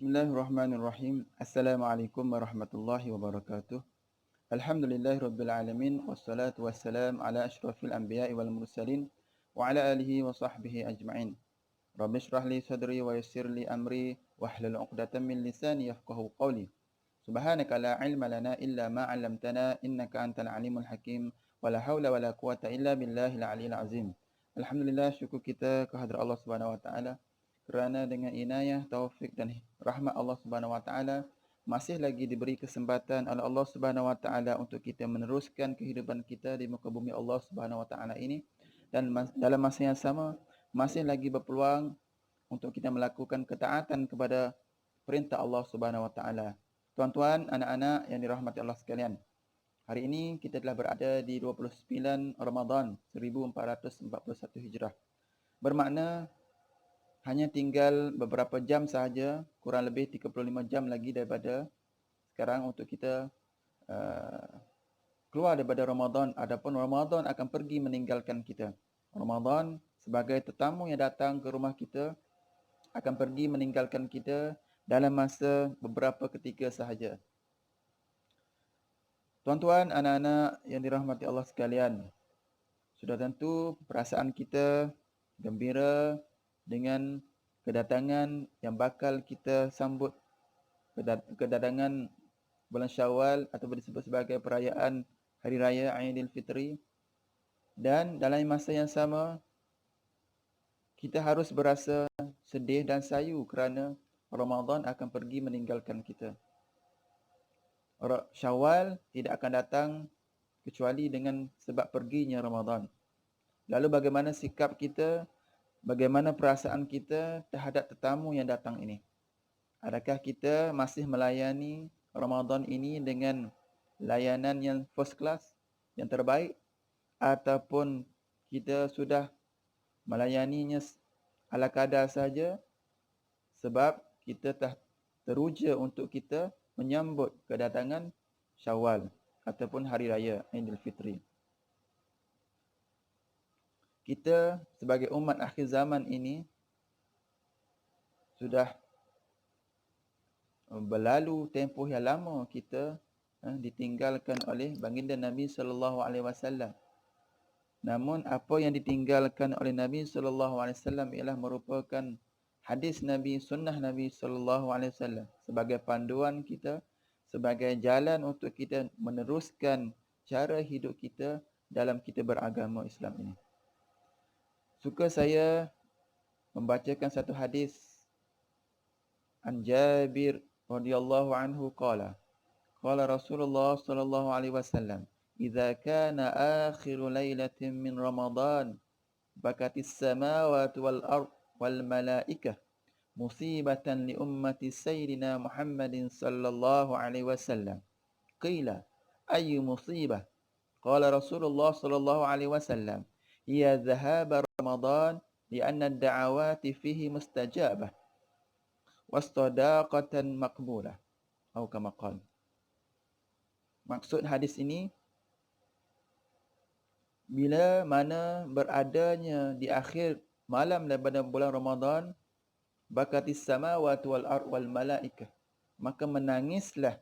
Bismillahirrahmanirrahim. Assalamualaikum warahmatullahi wabarakatuh. Alhamdulillahirabbil alamin wassalatu wassalam ala asyrafil anbiya'i wal mursalin wa ala alihi wa sahbihi ajma'in. Rabbi shrah li sadri wa yassir li amri wahlul 'uqdatam min lisani yafqahu qawli. Subhanaka la ilma lana illa ma 'allamtana innaka antal alimul hakim wa la haula wa la quwwata illa billahil aliyil azim. Alhamdulillah, syukur kita kehadrat Allah Subhanahu wa taala kerana dengan inayah, taufik dan rahmat Allah Subhanahu Wa Taala masih lagi diberi kesempatan oleh Allah Subhanahu Wa Taala untuk kita meneruskan kehidupan kita di muka bumi Allah Subhanahu Wa Taala ini, dan dalam masa yang sama masih lagi berpeluang untuk kita melakukan ketaatan kepada perintah Allah Subhanahu Wa Taala. Tuan-tuan, anak-anak yang dirahmati Allah sekalian, hari ini kita telah berada di 29 Ramadan 1441 Hijrah. Bermakna hanya tinggal beberapa jam sahaja, kurang lebih 35 jam lagi daripada sekarang untuk kita keluar daripada Ramadan. Adapun Ramadan akan pergi meninggalkan kita. Ramadan sebagai tetamu yang datang ke rumah kita akan pergi meninggalkan kita dalam masa beberapa ketika sahaja. Tuan-tuan, anak-anak yang dirahmati Allah sekalian, sudah tentu perasaan kita gembira dengan kedatangan yang bakal kita sambut, kedatangan bulan Syawal atau disebut sebagai perayaan Hari Raya Aidilfitri. Dan dalam masa yang sama, kita harus berasa sedih dan sayu kerana Ramadan akan pergi meninggalkan kita. Syawal tidak akan datang kecuali dengan sebab perginya Ramadan. Lalu bagaimana sikap kita, bagaimana perasaan kita terhadap tetamu yang datang ini? Adakah kita masih melayani Ramadan ini dengan layanan yang first class, yang terbaik, ataupun kita sudah melayaninya ala kadar saja sebab kita teruja untuk kita menyambut kedatangan Syawal ataupun Hari Raya Aidilfitri. Kita sebagai umat akhir zaman ini sudah berlalu tempoh yang lama kita ditinggalkan oleh baginda Nabi sallallahu alaihi wasallam. Namun apa yang ditinggalkan oleh Nabi sallallahu alaihi wasallam ialah merupakan hadis Nabi, sunnah Nabi sallallahu alaihi wasallam sebagai panduan kita, sebagai jalan untuk kita meneruskan cara hidup kita dalam kita beragama Islam ini. Suka saya membacakan satu hadis an Jabir radhiyallahu anhu qala Rasulullah sallallahu alaihi wasallam, idza kana akhiru lailatin min Ramadan bakatis samawati wal ard wal malaikah musibatan li ummati sayyidina Muhammadin sallallahu alaihi wasallam. Qila ayyu musibah? Qala Rasulullah sallallahu alaihi wasallam, hiya dhahaba Ramadan li'anna ad-da'awati fihi mustajabah wastadaqatan maqbulah atau kama qala. Maksud hadis ini, bila mana beradanya di akhir malam daripada bulan Ramadan, bakatis samawati wal ard wal malaikah, maka menangislah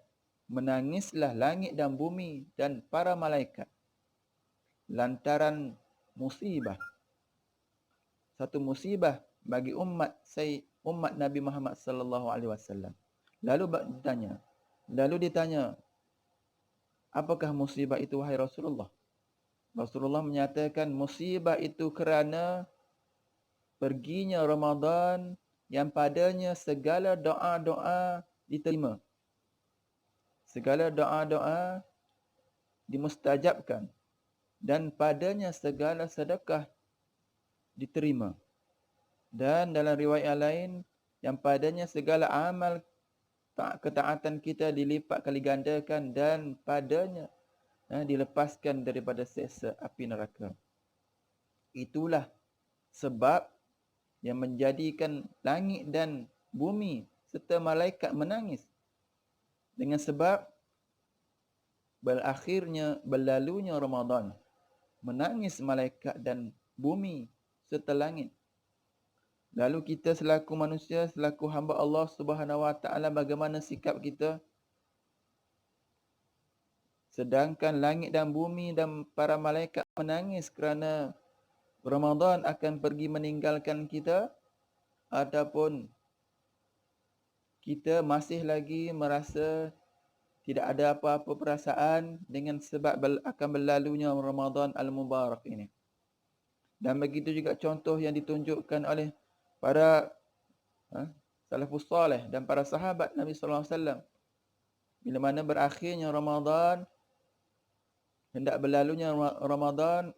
langit dan bumi dan para malaikat lantaran musibah, satu musibah bagi umat Nabi Muhammad sallallahu alaihi wasallam. Lalu ditanya, apakah musibah itu wahai Rasulullah? Rasulullah menyatakan musibah itu kerana perginya Ramadan yang padanya segala doa-doa diterima. Segala doa-doa dimustajabkan dan padanya segala sedekah diterima. Dan dalam riwayat lain, yang padanya segala amal ketaatan kita dilipat kali gandakan dan padanya dilepaskan daripada seksa api neraka. Itulah sebab yang menjadikan langit dan bumi serta malaikat menangis, dengan sebab berlalunya Ramadan. Menangis malaikat dan bumi serta langit Lalu kita selaku manusia, selaku hamba Allah Subhanahu Wa Taala, bagaimana sikap kita? Sedangkan langit dan bumi dan para malaikat menangis kerana Ramadan akan pergi meninggalkan kita, ataupun kita masih lagi merasa tidak ada apa-apa perasaan dengan sebab akan berlalunya Ramadan Al-Mubarak ini. Dan begitu juga contoh yang ditunjukkan oleh para salafus salih dan para sahabat Nabi sallallahu alaihi wasallam. Bila mana berakhirnya Ramadan, hendak berlalunya Ramadan,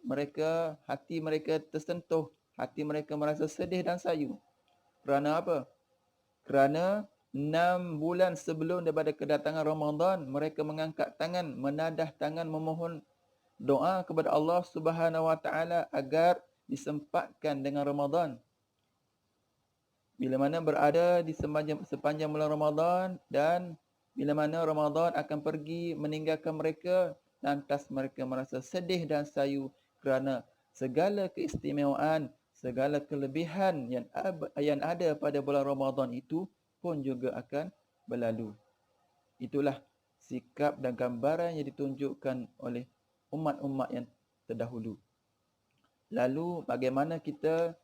hati mereka tersentuh, hati mereka merasa sedih dan sayu. Kerana apa? Kerana 6 bulan sebelum daripada kedatangan Ramadan, mereka mengangkat tangan, menadah tangan memohon doa kepada Allah Subhanahu Wa Taala agar disempatkan dengan Ramadan. Bila mana berada di sepanjang bulan Ramadan, dan bila mana Ramadan akan pergi meninggalkan mereka, lantas mereka merasa sedih dan sayu kerana segala keistimewaan, segala kelebihan yang ada pada bulan Ramadan itu pun juga akan berlalu. Itulah sikap dan gambaran yang ditunjukkan oleh umat-umat yang terdahulu. Lalu bagaimana kita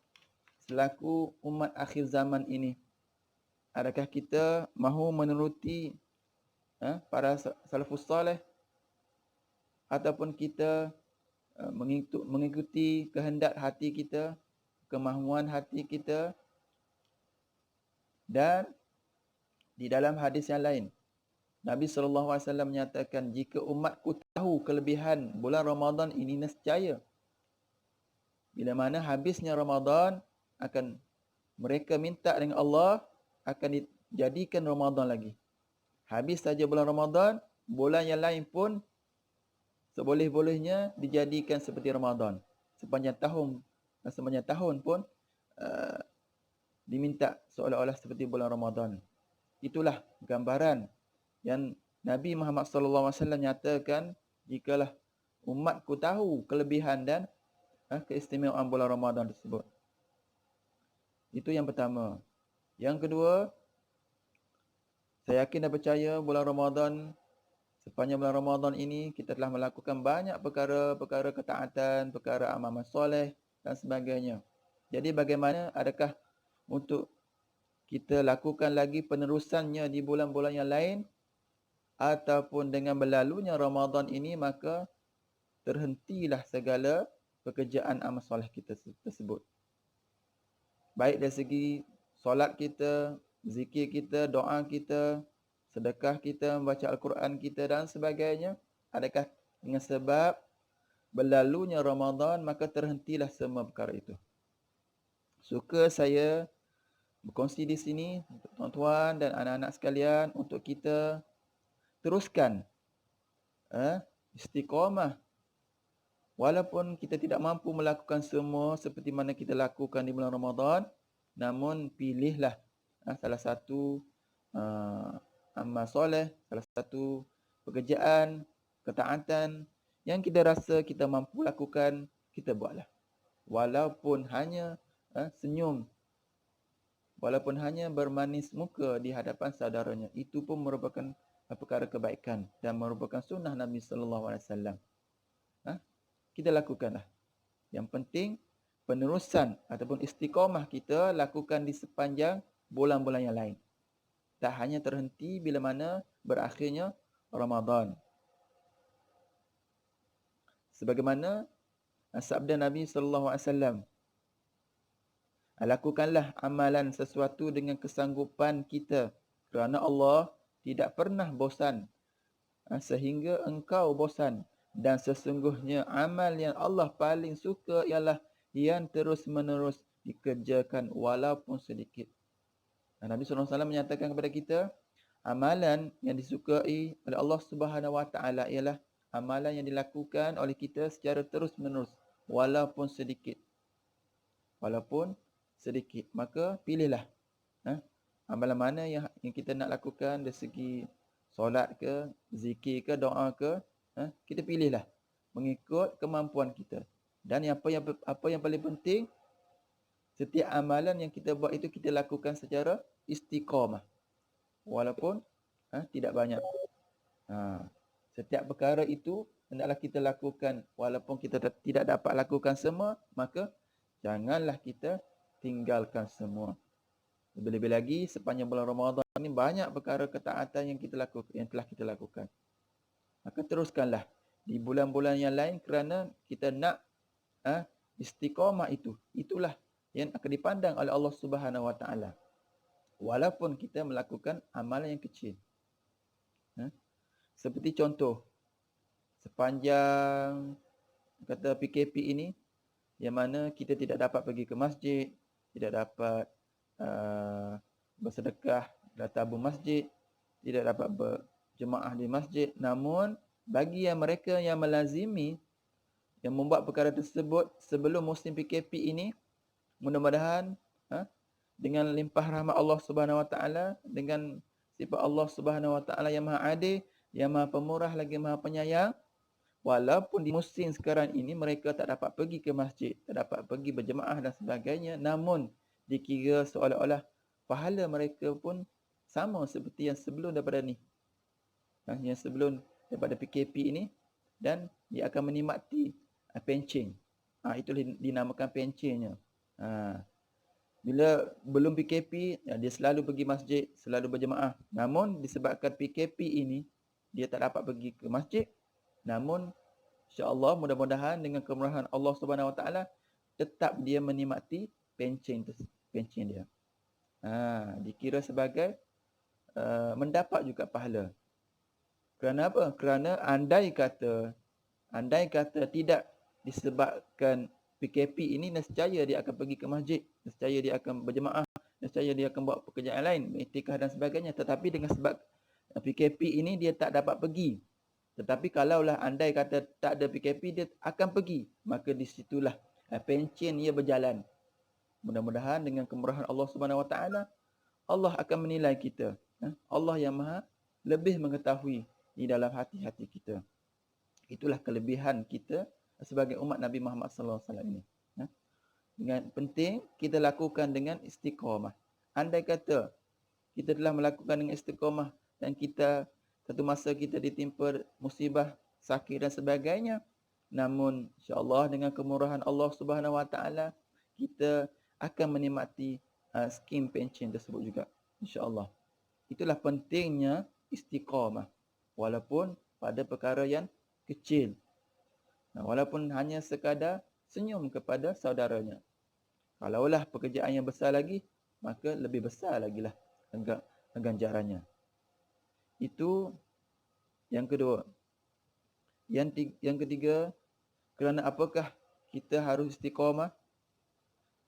selaku umat akhir zaman ini? Adakah kita mahu menuruti para salafus salih, ataupun kita mengikuti kehendak hati kita, kemahuan hati kita? Dan di dalam hadis yang lain, Nabi SAW menyatakan, jika umatku tahu kelebihan bulan Ramadan ini, nescaya bila mana habisnya Ramadan, akan mereka minta dengan Allah, akan dijadikan Ramadan lagi. Habis saja bulan Ramadan, bulan yang lain pun seboleh-bolehnya dijadikan seperti Ramadan. Sepanjang tahun pun diminta seolah-olah seperti bulan Ramadan. Itulah gambaran yang Nabi Muhammad SAW nyatakan, jikalah umatku tahu kelebihan dan keistimewaan bulan Ramadan tersebut. Itu yang pertama. Yang kedua, saya yakin dan percaya bulan Ramadan, sepanjang bulan Ramadan ini kita telah melakukan banyak perkara-perkara ketaatan, perkara amal soleh dan sebagainya. Jadi bagaimana, adakah untuk kita lakukan lagi penerusannya di bulan-bulan yang lain, ataupun dengan berlalunya Ramadan ini maka terhentilah segala pekerjaan amal soleh kita tersebut. Baik dari segi solat kita, zikir kita, doa kita, sedekah kita, membaca Al-Quran kita dan sebagainya. Adakah dengan sebab berlalunya Ramadan maka terhentilah semua perkara itu? Suka saya berkongsi di sini untuk tuan-tuan dan anak-anak sekalian, untuk kita teruskan istiqamah. Walaupun kita tidak mampu melakukan semua seperti mana kita lakukan di bulan Ramadan, namun pilihlah salah satu amal soleh, salah satu pekerjaan, ketaatan yang kita rasa kita mampu lakukan, kita buatlah. Walaupun hanya senyum, walaupun hanya bermanis muka di hadapan saudaranya, itu pun merupakan perkara kebaikan dan merupakan sunnah Nabi sallallahu alaihi wasallam. Kita lakukanlah. Yang penting penerusan ataupun istiqamah kita lakukan di sepanjang bulan-bulan yang lain. Tak hanya terhenti bila mana berakhirnya Ramadan. Sebagaimana sabda Nabi sallallahu alaihi wasallam, lakukanlah amalan sesuatu dengan kesanggupan kita, kerana Allah tidak pernah bosan sehingga engkau bosan. Dan sesungguhnya amal yang Allah paling suka ialah yang terus-menerus dikerjakan walaupun sedikit. Nabi SAW menyatakan kepada kita, amalan yang disukai oleh Allah Subhanahu Wa Taala ialah amalan yang dilakukan oleh kita secara terus-menerus walaupun sedikit. Walaupun sedikit. Maka pilihlah amalan mana yang kita nak lakukan dari segi solat ke, zikir ke, doa ke, kita pilihlah mengikut kemampuan kita. Dan apa yang paling penting, Setiap amalan yang kita buat itu kita lakukan secara istiqamah. Walaupun tidak banyak. Setiap perkara itu hendaklah kita lakukan walaupun kita tidak dapat lakukan semua, maka janganlah kita tinggalkan semua. Lebih-lebih lagi sepanjang bulan Ramadan ini banyak perkara ketaatan yang telah kita lakukan. Maka teruskanlah di bulan-bulan yang lain kerana kita nak istiqamah itu. Itulah yang akan dipandang oleh Allah Subhanahu Wa Taala. Walaupun kita melakukan amalan yang kecil. Seperti contoh, sepanjang kata PKP ini, yang mana kita tidak dapat pergi ke masjid, tidak dapat bersedekah, tabung masjid, tidak dapat berjemaah di masjid. Namun, bagi mereka yang melazimi, yang membuat perkara tersebut sebelum musim PKP ini, mudah-mudahan dengan limpah rahmat Allah Subhanahu Wa Taala, dengan sifat Allah Subhanahu Wa Taala yang Maha Adil, yang Maha Pemurah lagi Maha Penyayang, walaupun di musim sekarang ini mereka tak dapat pergi ke masjid, tak dapat pergi berjemaah dan sebagainya, namun dikira seolah-olah pahala mereka pun sama seperti yang sebelum daripada ni. Yang sebelum daripada PKP ini, dan dia akan menikmati pencen. Itulah dinamakan pencennya. Bila belum PKP, dia selalu pergi masjid, selalu berjemaah. Namun disebabkan PKP ini, dia tak dapat pergi ke masjid. Namun insya-Allah mudah-mudahan dengan kemurahan Allah Subhanahu Wa Taala tetap dia menikmati pencen dia. Dikira sebagai mendapat juga pahala. Kerana apa? Kerana andai kata tidak disebabkan PKP ini, nescaya dia akan pergi ke masjid, nescaya dia akan berjemaah, nescaya dia akan buat pekerjaan lain, iktikaf dan sebagainya. Tetapi dengan sebab PKP ini dia tak dapat pergi. Tetapi kalaulah andai kata tak ada PKP, dia akan pergi. Maka di situlah pencen ia berjalan. Mudah-mudahan dengan kemurahan Allah Subhanahu Wa Taala, Allah akan menilai kita. Allah yang Maha lebih mengetahui di dalam hati-hati kita. Itulah kelebihan kita sebagai umat Nabi Muhammad sallallahu alaihi wasallam ini. Dengan penting kita lakukan dengan istiqamah. Andai kata kita telah melakukan dengan istiqamah dan kita satu masa kita ditimpa musibah, sakit dan sebagainya, namun insya-Allah dengan kemurahan Allah Subhanahu Wa Taala kita akan menikmati skim pencen tersebut juga, insya-Allah. Itulah pentingnya istiqamah walaupun pada perkara yang kecil. Walaupun hanya sekadar senyum kepada saudaranya. Kalaulah pekerjaan yang besar lagi, maka lebih besar lagilah ganjarannya. Itu yang kedua. Yang ketiga, kerana apakah kita harus istiqamah?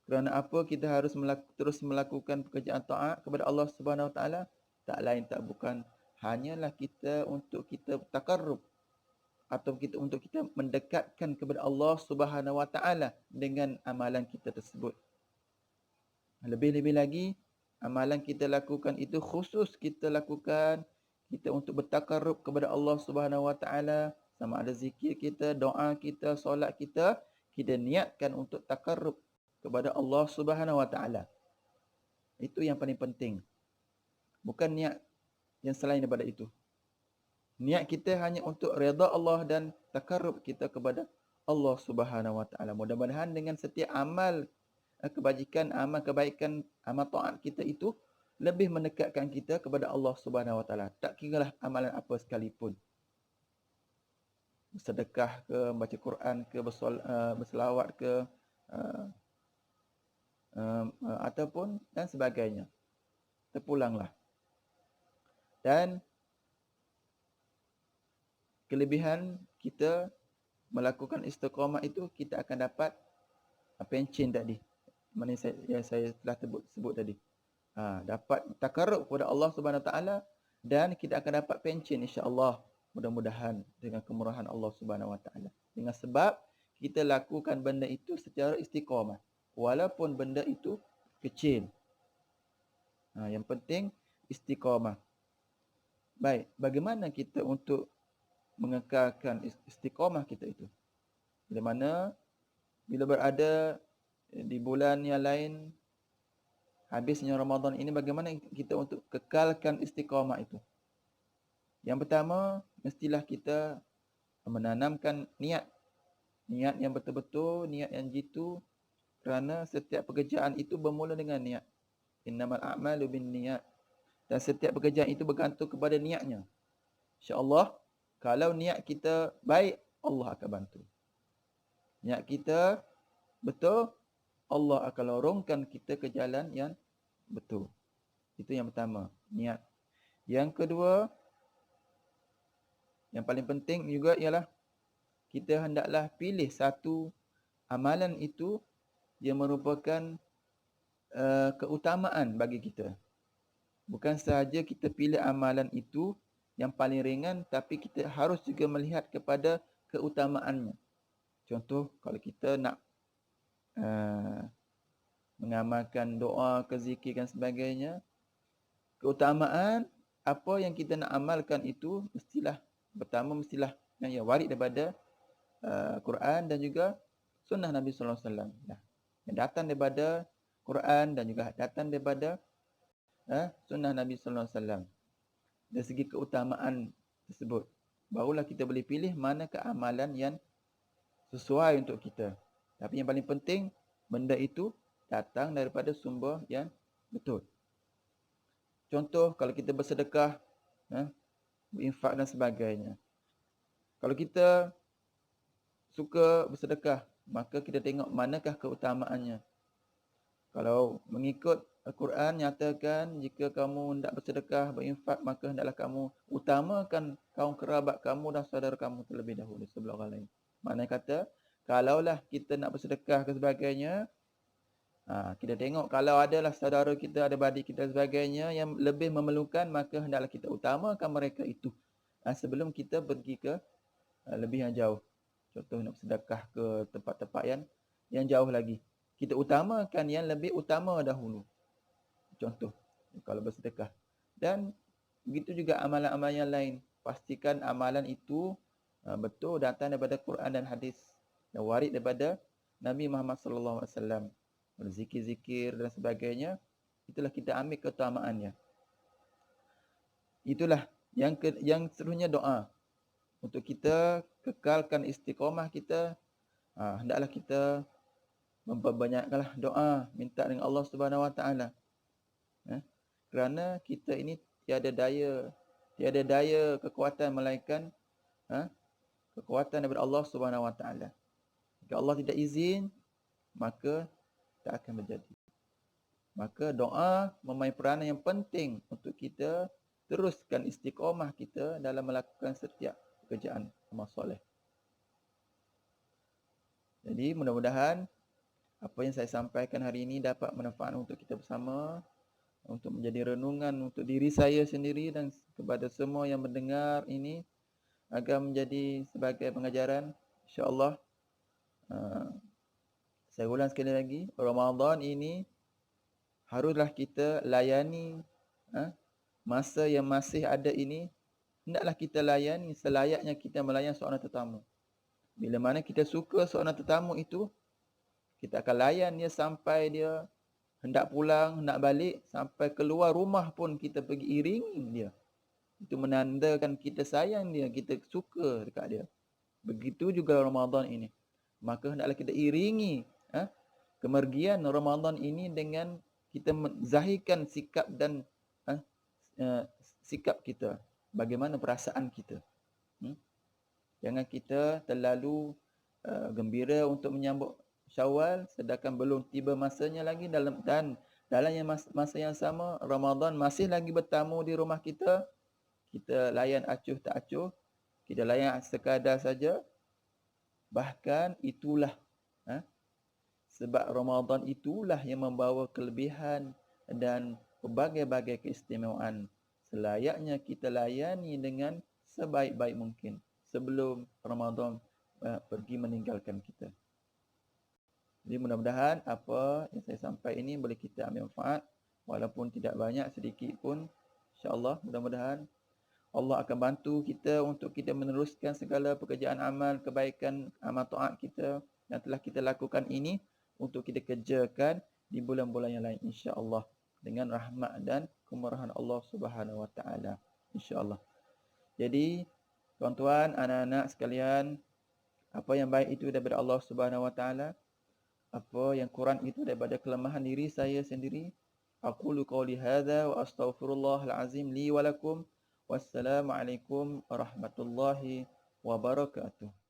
Kerana apa kita harus terus melakukan pekerjaan taat kepada Allah Subhanahu Wa Taala? Tak lain tak bukan hanyalah kita untuk kita takarrub atau untuk kita mendekatkan kepada Allah Subhanahu Wa Taala dengan amalan kita tersebut. Lebih-lebih lagi, amalan kita lakukan itu khusus kita lakukan kita untuk bertakarrub kepada Allah Subhanahu Wa Taala, sama ada zikir kita, doa kita, solat kita niatkan untuk takarrub kepada Allah Subhanahu Wa Taala. Itu yang paling penting. Bukan niat yang selain daripada itu. Niat kita hanya untuk redha Allah dan takarrub kita kepada Allah Subhanahu Wa Taala. Mudah-mudahan dengan setiap amal kebajikan, amal kebaikan, amal taat kita itu lebih mendekatkan kita kepada Allah Subhanahu Wa Taala. Tak kiralah amalan apa sekalipun. Bersedekah ke, baca Quran ke, berselawat ke, ataupun dan sebagainya. Terpulanglah. Dan kelebihan kita melakukan istiqamah itu, kita akan dapat pencen tadi. Mana saya telah sebut tadi. Dapat takarrub kepada Allah Subhanahu Taala dan kita akan dapat pencen insya-Allah, mudah-mudahan dengan kemurahan Allah Subhanahu Wa Taala. Dengan sebab kita lakukan benda itu secara istiqamah walaupun benda itu kecil. Yang penting istiqamah. Baik, bagaimana kita untuk mengekalkan istiqamah kita itu? Bila berada di bulan yang lain, habisnya Ramadan ini bagaimana kita untuk kekalkan istiqamah itu. Yang pertama, mestilah kita menanamkan niat yang betul-betul, niat yang jitu, kerana setiap pekerjaan itu bermula dengan niat. Innamal a'malu binniyat. Dan setiap pekerjaan itu bergantung kepada niatnya. InsyaAllah, kalau niat kita baik, Allah akan bantu. Niat kita betul, Allah akan lorongkan kita ke jalan yang betul. Itu yang pertama, niat. Yang kedua, yang paling penting juga ialah kita hendaklah pilih satu amalan itu yang merupakan keutamaan bagi kita. Bukan sahaja kita pilih amalan itu yang paling ringan, tapi kita harus juga melihat kepada keutamaannya. Contoh, kalau kita nak mengamalkan doa, zikir dan sebagainya, keutamaan apa yang kita nak amalkan itu pertama mestilah yang warid daripada Quran dan juga sunnah Nabi sallallahu alaihi wasallam. Yang datang daripada Quran dan juga datang daripada sunnah Nabi sallallahu alaihi wasallam. Dari segi keutamaan tersebut, barulah kita boleh pilih manakah amalan yang sesuai untuk kita. Tapi yang paling penting, benda itu datang daripada sumber yang betul. Contoh, kalau kita bersedekah, berinfak dan sebagainya. Kalau kita suka bersedekah, maka kita tengok manakah keutamaannya. Kalau mengikut Al-Quran nyatakan, jika kamu hendak bersedekah, berinfak, maka hendaklah kamu utamakan kaum kerabat kamu dan saudara kamu terlebih dahulu sebelum orang lain. Maknanya kata, kalaulah kita nak bersedekah ke sebagainya, kita tengok kalau adalah saudara kita, ada adik kita sebagainya yang lebih memerlukan, maka hendaklah kita utamakan mereka itu sebelum kita pergi ke lebih yang jauh. Contoh nak bersedekah ke tempat-tempat yang jauh lagi, kita utamakan yang lebih utama dahulu. Contoh, kalau bersedekah. Dan begitu juga amalan-amalan yang lain. Pastikan amalan itu betul datang daripada Quran dan hadis yang warid daripada Nabi Muhammad sallallahu alaihi wasallam. Berzikir-zikir dan sebagainya, itulah kita ambil keutamaannya. Itulah yang seterusnya doa. Untuk kita kekalkan istiqamah kita, hendaklah kita memperbanyakkanlah doa, minta dengan Allah Subhanahu Wa Taala. Kerana kita ini tiada daya kekuatan melainkan kekuatan daripada Allah Subhanahu Wa Taala. Jika Allah tidak izin, maka tak akan berjadi. Maka doa memain peranan yang penting untuk kita teruskan istiqamah kita dalam melakukan setiap pekerjaan amal soleh. Jadi mudah-mudahan apa yang saya sampaikan hari ini dapat manfaat untuk kita bersama, untuk menjadi renungan untuk diri saya sendiri dan kepada semua yang mendengar ini, agar menjadi sebagai pengajaran. InsyaAllah, saya ulang sekali lagi, Ramadan ini haruslah kita layani masa yang masih ada ini, hendaklah kita layani selayaknya kita melayan seorang tetamu. Bila mana kita suka seorang tetamu itu, kita akan layan dia sampai dia hendak pulang, hendak balik, sampai keluar rumah pun kita pergi iringi dia. Itu menandakan kita sayang dia, kita suka dekat dia. Begitu juga Ramadan ini. Maka hendaklah kita iringi kemergian Ramadan ini dengan kita zahirkan sikap dan sikap kita. Bagaimana perasaan kita. Jangan kita terlalu gembira untuk menyambut Syawal sedangkan belum tiba masanya lagi, dan dalam masa yang sama Ramadan masih lagi bertamu di rumah kita. Kita layan acuh tak acuh, kita layan sekadar saja. Bahkan itulah sebab Ramadan itulah yang membawa kelebihan dan berbagai-bagai keistimewaan. Selayaknya kita layani dengan sebaik-baik mungkin sebelum Ramadan pergi meninggalkan kita. Jadi mudah-mudahan apa yang saya sampaikan ini boleh kita ambil manfaat, walaupun tidak banyak, sedikit pun. InsyaAllah, mudah-mudahan Allah akan bantu kita untuk kita meneruskan segala pekerjaan amal, kebaikan, amal taat kita yang telah kita lakukan ini, untuk kita kerjakan di bulan-bulan yang lain, insya-Allah, dengan rahmat dan kemurahan Allah Subhanahu wa taala, insya-Allah. Jadi, tuan-tuan, anak-anak sekalian, apa yang baik itu daripada Allah Subhanahu wa taala, apa yang kurang itu daripada kelemahan diri saya sendiri. Aqulu qawli hadza wa astaghfirullahal azim li wa lakum. Wassalamualaikum warahmatullahi wabarakatuh.